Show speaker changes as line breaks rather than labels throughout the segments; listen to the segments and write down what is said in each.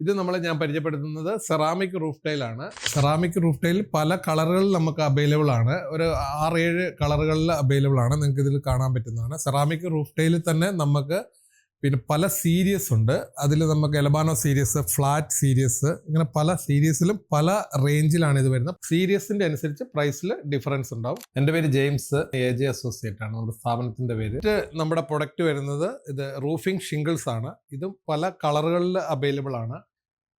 ഇത് ഞാൻ പരിചയപ്പെടുത്തുന്നത് സെറാമിക് റൂഫ് ടൈലാണ്. സെറാമിക് റൂഫ് ടൈൽ പല കളറുകളിൽ നമുക്ക് അവൈലബിൾ ആണ്. ഒരു 6-7 കളറുകളിൽ അവൈലബിൾ ആണ്. നിങ്ങൾക്ക് ഇതിൽ കാണാൻ പറ്റുന്നതാണ്. സെറാമിക് റൂഫ് ടൈലിൽ തന്നെ നമുക്ക് പിന്നെ പല സീരീസ് ഉണ്ട്. അതിൽ നമുക്ക് എലബാനോ സീരീസ്, ഫ്ലാറ്റ് സീരീസ്, ഇങ്ങനെ പല സീരീസിലും പല റേഞ്ചിലാണ് ഇത് വരുന്നത്. സീരീസിന്റെ അനുസരിച്ച് പ്രൈസിൽ ഡിഫറൻസ് ഉണ്ടാവും. എൻ്റെ പേര് ജെയിംസ്, AJ അസോസിയേറ്റ് ആണ് നമ്മുടെ സ്ഥാപനത്തിന്റെ പേര്. നമ്മുടെ പ്രൊഡക്റ്റ് വരുന്നത് ഇത് റൂഫിംഗ് ഷിംഗിൾസ് ആണ്. ഇതും പല കളറുകളിൽ അവൈലബിൾ ആണ്.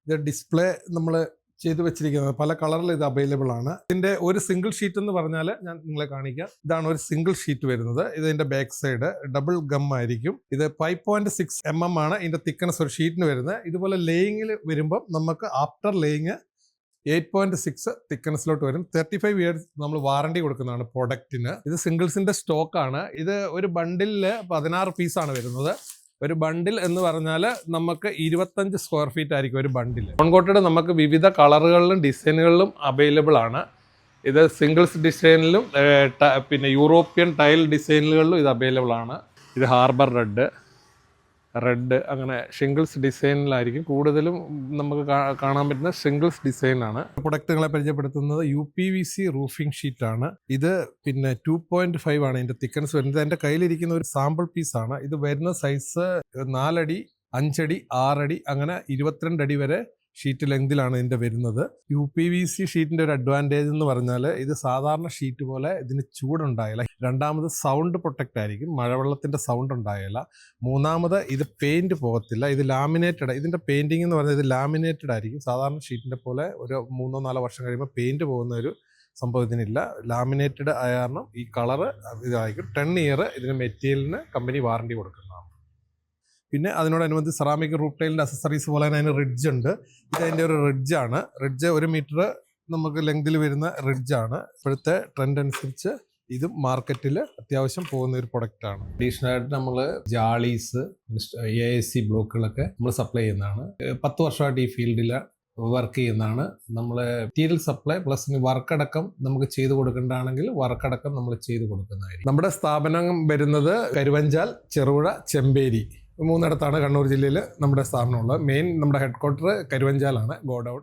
ഇത് ഡിസ്പ്ലേ നമ്മൾ ചെയ്ത് വെച്ചിരിക്കുന്നത് പല കളറിൽ ഇത് അവൈലബിൾ ആണ്. ഇതിന്റെ ഒരു സിംഗിൾ ഷീറ്റ് എന്ന് പറഞ്ഞാൽ ഞാൻ നിങ്ങളെ കാണിക്കാം. ഇതാണ് ഒരു സിംഗിൾ ഷീറ്റ് വരുന്നത്. ഇതിന്റെ ബാക്ക് സൈഡ് ഡബിൾ ഗം ആയിരിക്കും. ഇത് 5.6 mm ആണ് ഇതിന്റെ തിക്നെസ് ഒരു ഷീറ്റിന് വരുന്നത്. ഇതുപോലെ ലേയിങ്ങിൽ വരുമ്പോൾ നമുക്ക് ആഫ്റ്റർ ലേയിങ് 8.6 തിക്നെസ്സിലോട്ട് വരും. 35 ഇയേഴ്സ് നമ്മൾ വാറണ്ടി കൊടുക്കുന്നതാണ് പ്രൊഡക്റ്റിന്. ഇത് സിംഗിൾസിന്റെ സ്റ്റോക്ക് ആണ്. ഇത് ഒരു ബണ്ടിലില് 16 പീസാണ് വരുന്നത്. ഒരു ബണ്ടിൽ എന്ന് പറഞ്ഞാൽ നമുക്ക് 25 സ്ക്വയർ ഫീറ്റ് ആയിരിക്കും ഒരു ബണ്ടിൽ. കോൺകോട്ടഡ് നമുക്ക് വിവിധ കളറുകളിലും ഡിസൈനുകളിലും അവൈലബിൾ ആണ്. ഇത് സിംഗിൾസ് ഡിസൈനിലും പിന്നെ യൂറോപ്യൻ ടൈൽ ഡിസൈനുകളിലും ഇത് അവൈലബിൾ ആണ്. ഇത് ഹാർബർ റെഡ് അങ്ങനെ ഷിംഗിൾസ് ഡിസൈനിലായിരിക്കും കൂടുതലും നമുക്ക് കാണാൻ പറ്റുന്ന ഷിംഗിൾസ് ഡിസൈനാണ്. പ്രൊഡക്റ്റുകളെ പരിചയപ്പെടുത്തുന്നത് UPVC റൂഫിംഗ് ഷീറ്റ് ആണ്. ഇത് പിന്നെ 2.5 ആണ് ഇതിന്റെ തിക്നെസ് വരുന്നത്. എൻ്റെ കയ്യിലിരിക്കുന്ന ഒരു സാമ്പിൾ പീസാണ്. ഇത് വരുന്ന സൈസ് 4 അടി, 5 അടി, 6 അടി അങ്ങനെ 22 അടി വരെ ഷീറ്റ് ലെങ്തിലാണ് ഇതിൻ്റെ വരുന്നത്. UPVC ഷീറ്റിൻ്റെ ഒരു അഡ്വാൻറ്റേജ് എന്ന് പറഞ്ഞാൽ ഇത് സാധാരണ ഷീറ്റ് പോലെ ഇതിന് ചൂടുണ്ടായില്ല. രണ്ടാമത് സൗണ്ട് പ്രൊട്ടക്റ്റ് ആയിരിക്കും, മഴവെള്ളത്തിൻ്റെ സൗണ്ട് ഉണ്ടായില്ല. മൂന്നാമത് ഇത് പെയിൻറ്റ് പോകത്തില്ല. ഇത് ലാമിനേറ്റഡ്, ഇതിൻ്റെ പെയിൻറ്റിംഗ് എന്ന് പറഞ്ഞാൽ ഇത് ലാമിനേറ്റഡ് ആയിരിക്കും. സാധാരണ ഷീറ്റിൻ്റെ പോലെ ഒരു 3-4 വർഷം കഴിയുമ്പോൾ പെയിൻറ്റ് പോകുന്ന ഒരു സംഭവം ഇതിനില്ല. ലാമിനേറ്റഡ് ആയ കാരണം ഈ കളറ് ഇതായിരിക്കും. 10 ഇയർ ഇതിന് മെറ്റീരിയലിന് കമ്പനി വാറണ്ടി കൊടുക്കുന്നതാണ്. പിന്നെ അതിനോടനുബന്ധിച്ച് സെറാമിക് റൂഫ് ടൈലിൻ്റെ അക്സസറീസ് പോലെ തന്നെ അതിന് റിഡ്ജ് ഉണ്ട്. ഇത് അതിൻ്റെ ഒരു റിഡ്ജാണ്. റിഡ്ജ് 1 മീറ്റർ നമുക്ക് ലെങ്തിൽ വരുന്ന റിഡ്ജാണ്. ഇപ്പോഴത്തെ ട്രെൻഡ് അനുസരിച്ച് ഇത് മാർക്കറ്റിൽ അത്യാവശ്യം പോകുന്ന ഒരു പ്രൊഡക്റ്റാണ്. അഡീഷണൽ ആയിട്ട് നമ്മൾ ജാളീസ്, AAC ബ്ലോക്കുകളൊക്കെ നമ്മൾ സപ്ലൈ ചെയ്യുന്നതാണ്. 10 വർഷമായിട്ട് ഈ ഫീൽഡിൽ വർക്ക് ചെയ്യുന്നതാണ്. നമ്മൾ മെറ്റീരിയൽ സപ്ലൈ പ്ലസ് വർക്കടക്കം നമുക്ക് ചെയ്ത് കൊടുക്കേണ്ടതാണെങ്കിൽ വർക്കടക്കം നമ്മൾ ചെയ്ത് കൊടുക്കുന്നതായിരിക്കും. നമ്മുടെ സ്ഥാപനം വരുന്നത് കരുവഞ്ചാൽ, ചെറുപുഴ, ചെമ്പേരി 3 കണ്ണൂർ ജില്ലയിൽ നമ്മുടെ സ്ഥാപനമുള്ളത്. മെയിൻ നമ്മുടെ ഹെഡ് ക്വാർട്ടർ കരുവഞ്ചാലാണ്, ഗോഡൗൺ